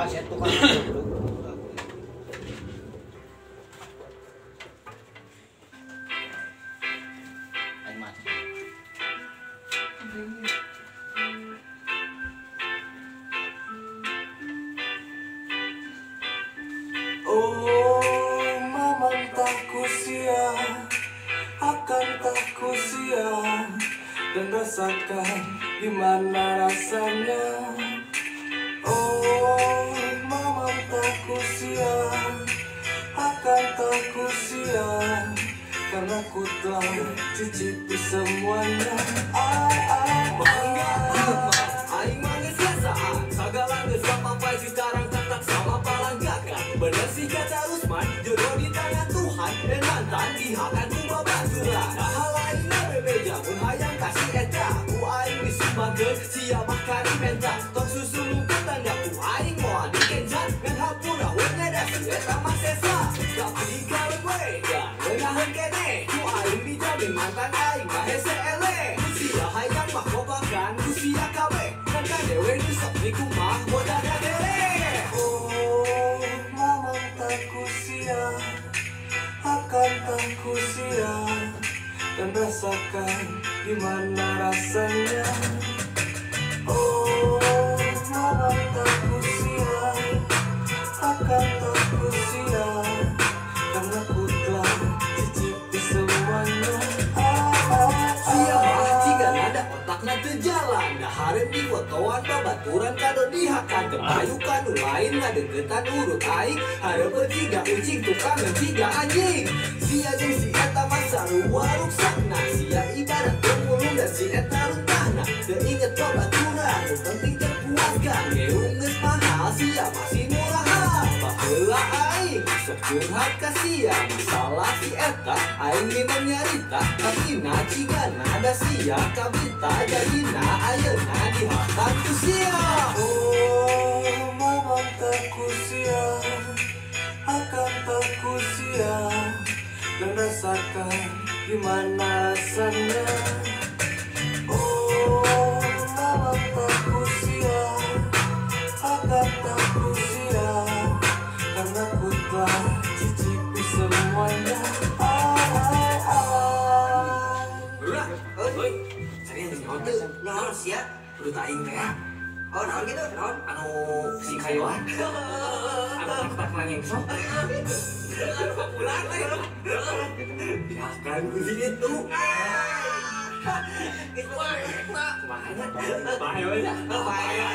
Bebas ya tukang. Oh, mamam tak kusia, akan tak kusia, dan rasakan gimana rasanya. Oh, mamam tak kusia, akan tak kusia, karena ku telah cicipi semuanya. Aing manis biasaan, segala geus sampai sekarang tak sama palanggakan. Bener sih kata Usman, jodoh di tangan Tuhan, dan mantan dihakan ku babaturan. Nah hal lainnya bebeja, mun hayang kasih eta, ku aing disumbangkeun sia makan menta. Tok susu mungkin tanda ku aing moal dikencan, ngan hapura wenya da si eta mah sesa. Tapi kalau gue dan ngenaheun kene, ku aing dijamin mantan aing mah hese ele. Sia hayang mah kobakan, ku sia kawe. Dewe nusok di kumah modal dere. Oh, mamam tak kusia, akan tak kusia, dan rasakan gimana rasanya. Oh, mamam tak kusia, akan tak kusia, karena ku telah cicipi semuanya. Siapa jika nada otakna teu jalan, dah hareup di fotoan babaturan kado dihakan kepayukan nu lain ngadegetan urut aing hareup bertiga ucing tukang tiga anjing. Sia jeung si eta mah sarua ruksakna, sia ibarat pemulung dan si eta runtahna. Teu inget babaturan nu penting terpuaskan, geung geus mahal sia masih murahan. Baheula aing sok curhat ka sia masalah si eta, aing minum nyarita tapi najigana ada sia kabita jadina ayeuna dihakan ku sia. Oh, mamam tak kusia, akan tak kusia, dan rasakan gimana rasanya. Oh, mamam tak kusia, akan tak kusia, karena ku telah cicipi semuanya. Ulah, euy, serius naon teu? Naon sia? Kudu aing teh. Oh, naon gitu? Naon? Anu si kayuan. Anu tak nanging sok. Anu populer teh. Ya kan ku si itu. Itu mah kumaha? Bae we. Bae.